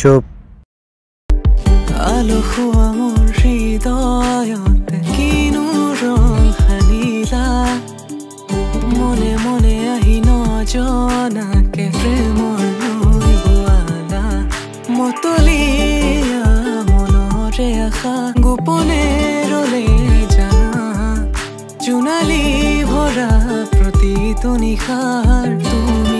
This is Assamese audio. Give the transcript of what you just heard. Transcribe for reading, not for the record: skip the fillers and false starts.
চুপ আলো খোৱা মোৰ হৃদয়ত কিনো ৰং সানিলা মনে মনে আহি নজনাকে প্ৰেমৰ নৈ বোৱালা মতলীয়া মনৰে আশা গোপনে ৰলে জানা জোনালী ভৰা প্ৰতিটো নিশাৰ তুমি